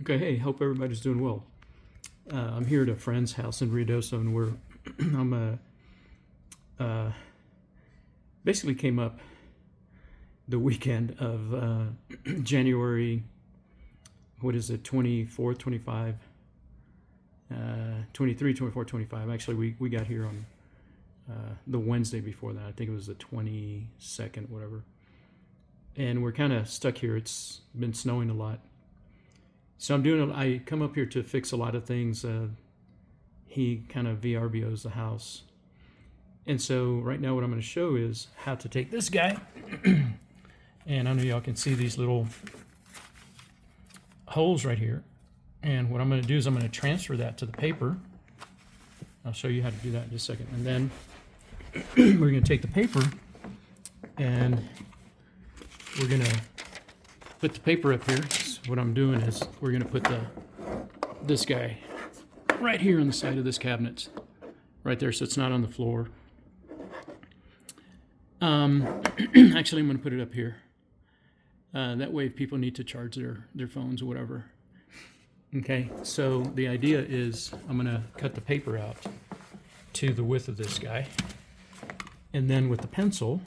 Okay, hey, hope everybody's doing well. I'm here at a friend's house in Ruidoso, and I'm basically came up the weekend of January, what is it, 24th, 25, 23, 24, 25. Actually, we got here on the Wednesday before that. I think it was the 22nd, whatever. And we're kind of stuck here. It's been snowing a lot. So I come up here to fix a lot of things. He kind of VRBOs the house. And so right now what I'm going to show is how to take this guy. And I know y'all can see these little holes right here. And what I'm going to do is I'm going to transfer that to the paper. I'll show you how to do that in just a second. And then we're going to take the paper and we're going to put the paper up here. So what I'm doing is we're going to put this guy right here on the side of this cabinet, right there, so it's not on the floor. Actually, I'm going to put it up here. That way, if people need to charge their phones or whatever. Okay, so the idea is I'm going to cut the paper out to the width of this guy, and then with the pencil,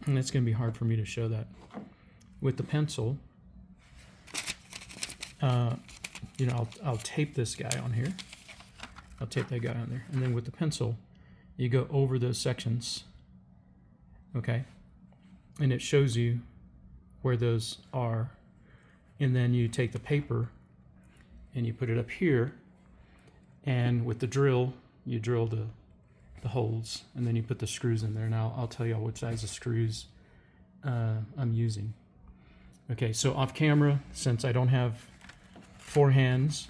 and it's going to be hard for me to show that. With the pencil, I'll tape this guy on here. I'll tape that guy on there. And then with the pencil, you go over those sections, okay? And it shows you where those are. And then you take the paper and you put it up here. And with the drill, you drill the holes. And then you put the screws in there. Now I'll tell you which size of screws I'm using. Okay, so off camera, since I don't have 4 hands,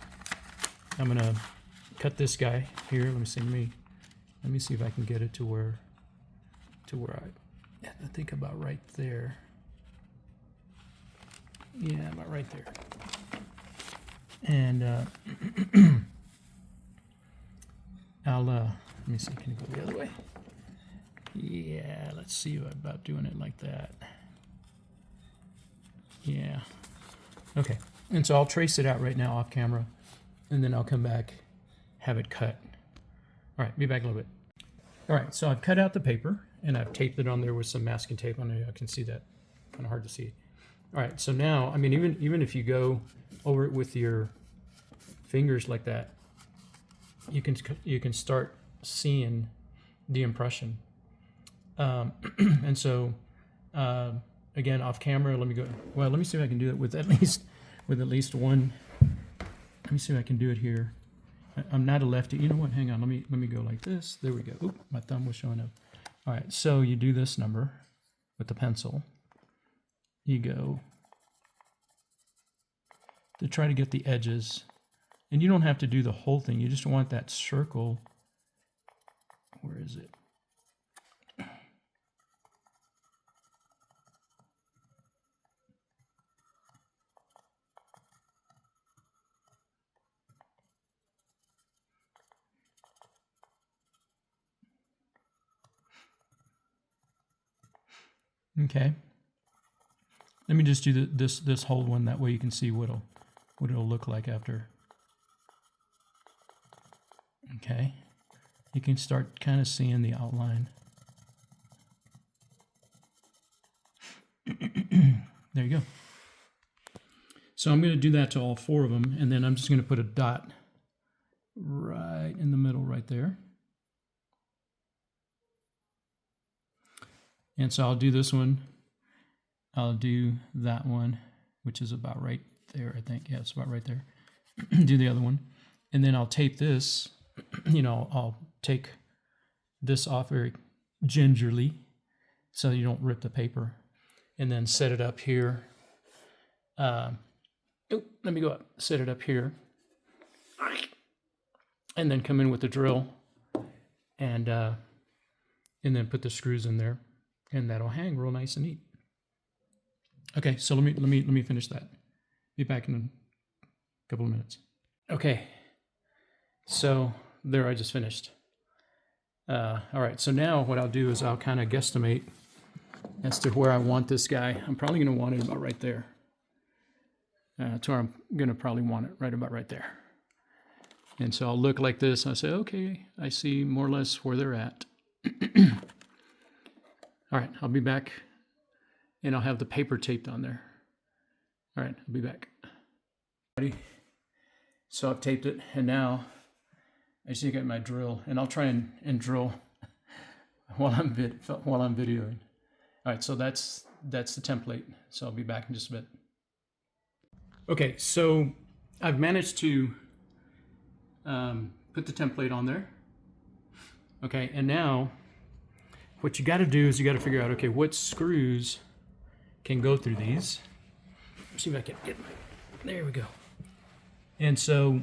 I'm gonna cut this guy here. Let me see if I can get it to where I think about right there. Yeah, about right there. And let me see, can you go the other way? Yeah, let's see about doing it like that. Yeah. Okay. And so I'll trace it out right now off camera, and then I'll come back, have it cut. All right, be back in a little bit. All right, so I've cut out the paper, and I've taped it on there with some masking tape on it. I can see that. Kind of hard to see. All right, so now, I mean, even if you go over it with your fingers like that, you can start seeing the impression. And so. Again, off camera, let me see if I can do it with at least one. Let me see if I can do it here. I'm not a lefty. You know what? Hang on. Let me go like this. There we go. Oop, my thumb was showing up. All right. So you do this number with the pencil. You go to try to get the edges, and you don't have to do the whole thing. You just want that circle. Where is it? Okay. Let me just do this whole one. That way you can see what it'll look like after. Okay. You can start kind of seeing the outline. There you go. So I'm going to do that to all 4 of them, and then I'm just going to put a dot right in the middle right there. And so I'll do this one. I'll do that one, which is about right there, I think. Yeah, it's about right there. Do the other one. And then I'll tape this. I'll take this off very gingerly so you don't rip the paper. And then set it up here. Let me go up. Set it up here. And then come in with the drill. And then put the screws in there. And that'll hang real nice and neat. Okay, so let me finish that. Be back in a couple of minutes. Okay, so there, I just finished. All right, so now what I'll do is I'll kind of guesstimate as to where I want this guy. I'm probably going to want it about right there. to where I'm going to probably want it right about right there. And so I'll look like this. And I'll say, okay, I see more or less where they're at. All right, I'll be back, and I'll have the paper taped on there. All right, I'll be back. So I've taped it, and now I just get my drill, and I'll try and drill while I'm videoing. All right, so that's the template. So I'll be back in just a bit. Okay, so I've managed to put the template on there. Okay, and now what you got to do is you got to figure out, okay, what screws can go through these. Let's see if I can get there we go. And so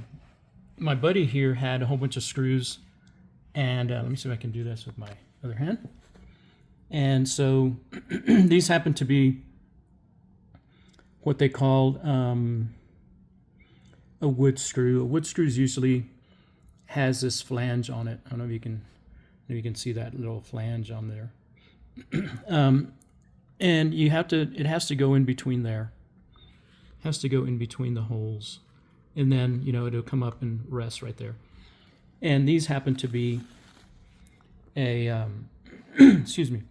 my buddy here had a whole bunch of screws, and let me see if I can do this with my other hand. And so these happen to be what they call a wood screw. A wood screw usually has this flange on it. I don't know if you can see that little flange on there. And it has to go in between there. It has to go in between the holes. And then, it'll come up and rest right there. And these happen to be a, excuse me,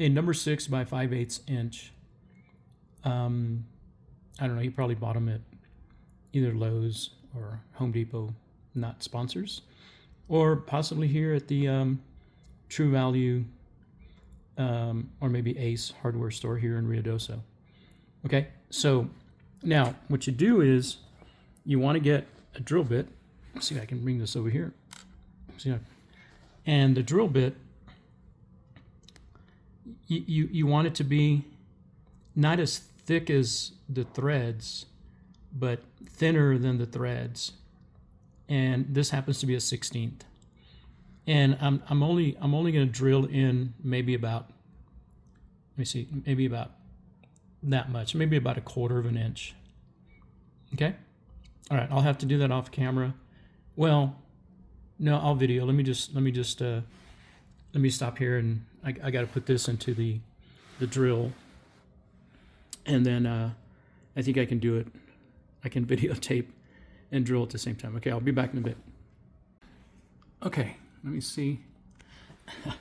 a number 6 by 5/8 inch. I don't know, you probably bought them at either Lowe's or Home Depot, not sponsors, or possibly here at the True Value or maybe Ace hardware store here in Ruidoso. Okay, so now what you do is you want to get a drill bit. Let's see if I can bring this over here. And the drill bit, you want it to be not as thick as the threads, but thinner than the threads. And this happens to be a 1/16. And I'm only going to drill in maybe about, let me see, maybe about that much, maybe about 1/4 inch. Okay. All right. I'll have to do that off camera. Well, no, I'll video. Let me stop here, and I got to put this into the drill, and then I think I can do it. I can videotape and drill at the same time. Okay, I'll be back in a bit. Okay, let me see. I'm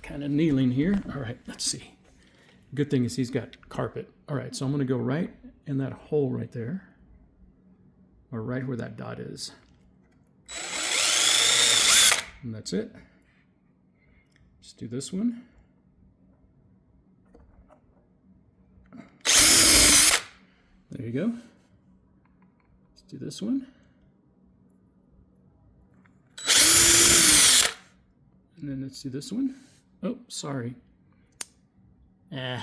kind of kneeling here. All right, let's see. Good thing is he's got carpet. All right, so I'm going to go right in that hole right there, or right where that dot is. And that's it. Just do this one. There you go. Let's do this one. And then let's do this one. Oh, sorry. I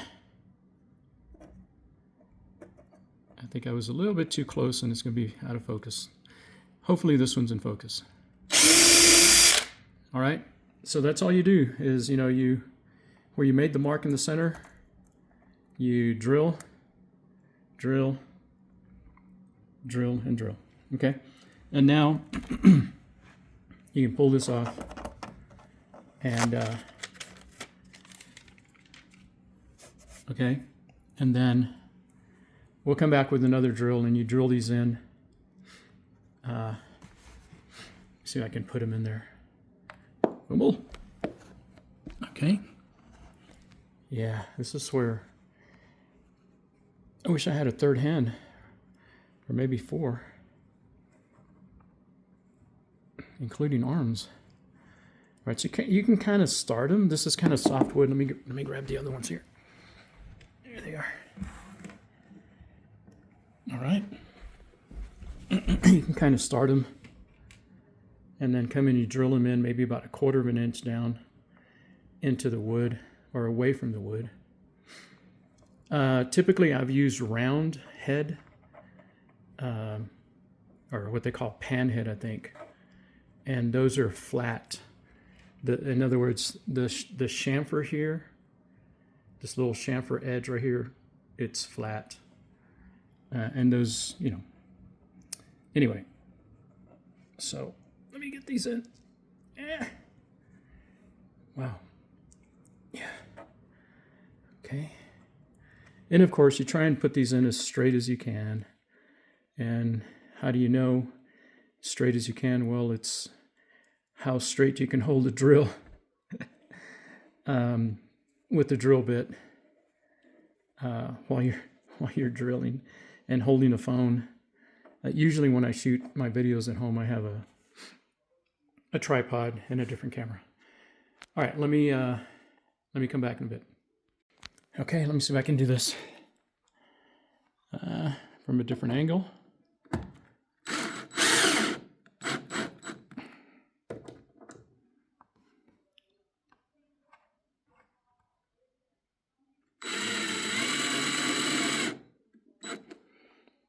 think I was a little bit too close, and it's going to be out of focus. Hopefully this one's in focus. All right. So that's all you do is, where you made the mark in the center, you drill, drill, drill, and drill. Okay. And now you can pull this off, and okay. And then we'll come back with another drill, and you drill these in. See if I can put them in there. Boom. Okay. Yeah, this is where I wish I had a third hand, or maybe 4, including arms. All right, so you can kind of start them. This is kind of softwood. Let me grab the other ones here. There they are. All right. You can kind of start them, and then come in, you drill them in maybe about 1/4 inch down into the wood, or away from the wood. Typically I've used round head, or what they call pan head, I think. And those are flat. In other words, the chamfer here, this little chamfer edge right here, it's flat. And those, anyway. So let me get these in. Wow. Yeah. Okay. And of course, you try and put these in as straight as you can. And how do you know straight as you can? Well, it's how straight you can hold a drill with the drill bit while you're drilling and holding a phone. Usually when I shoot my videos at home, I have a tripod and a different camera. All right, let me come back in a bit. Okay, let me see if I can do this from a different angle.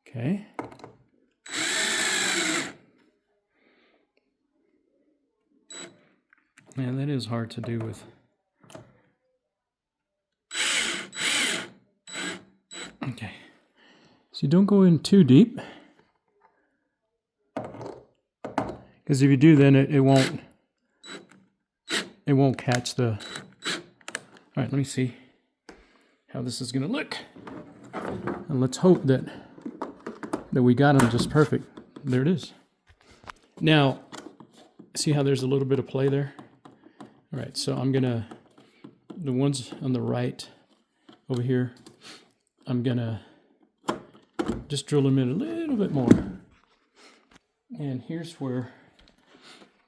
Okay. Man, that is hard to do with. Okay. So you don't go in too deep. Because if you do, then it won't catch the. All right, let me see how this is going to look. And let's hope that we got them just perfect. There it is. Now, see how there's a little bit of play there? All right, so I'm gonna, the ones on the right over here, I'm gonna just drill them in a little bit more. And here's where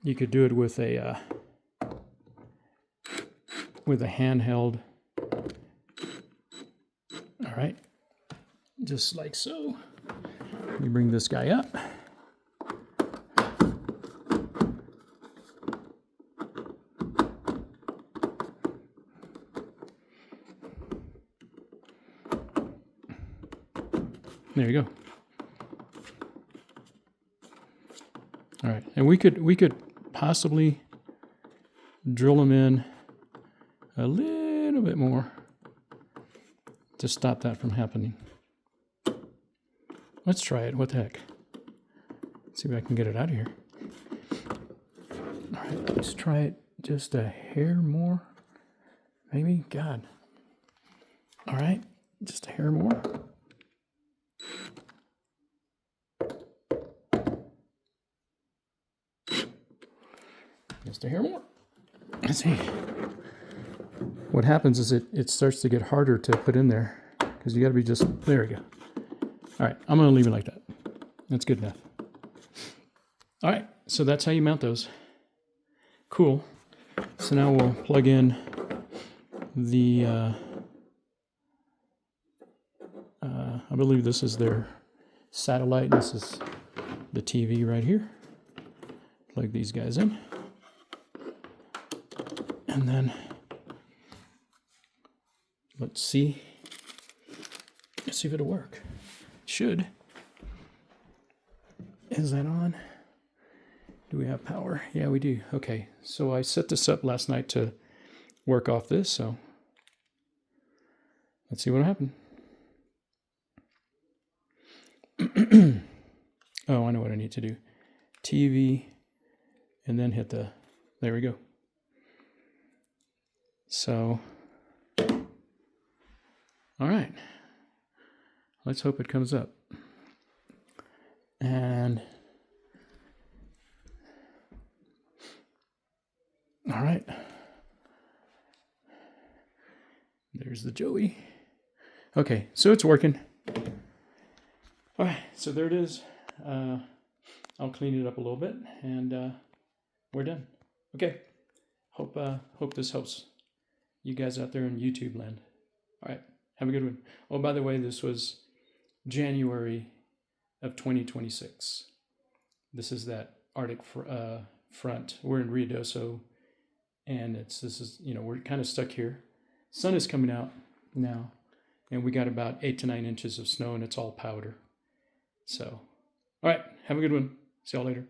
you could do it with a handheld. All right, just like so. Let me bring this guy up. There you go. All right, and we could possibly drill them in a little bit more to stop that from happening. Let's try it. What the heck? Let's see if I can get it out of here. All right, let's try it just a hair more. Maybe. God. All right, just a hair more. Just a hair more. Let's see. What happens is it starts to get harder to put in there because you got to be just, there we go. All right, I'm going to leave it like that. That's good enough. All right, so that's how you mount those. Cool. So now we'll plug in the, I believe this is their satellite. This is the TV right here. Plug these guys in. And then let's see if it'll work. It should. Is that on? Do we have power? Yeah, we do. Okay, so I set this up last night to work off this, so let's see what happened. Oh, I know what I need to do. TV, and then hit the, there we go. So, all right, let's hope it comes up. And, all right, there's the Joey. Okay, so it's working. All right, so there it is. I'll clean it up a little bit, and we're done. Okay, hope this helps you guys out there in YouTube land. All right, have a good one. Oh, by the way, this was January of 2026. This is that Arctic front. We're in Ruidoso, and this is, we're kind of stuck here. Sun is coming out now, and we got about 8 to 9 inches of snow, and it's all powder. So, all right, have a good one. See y'all later.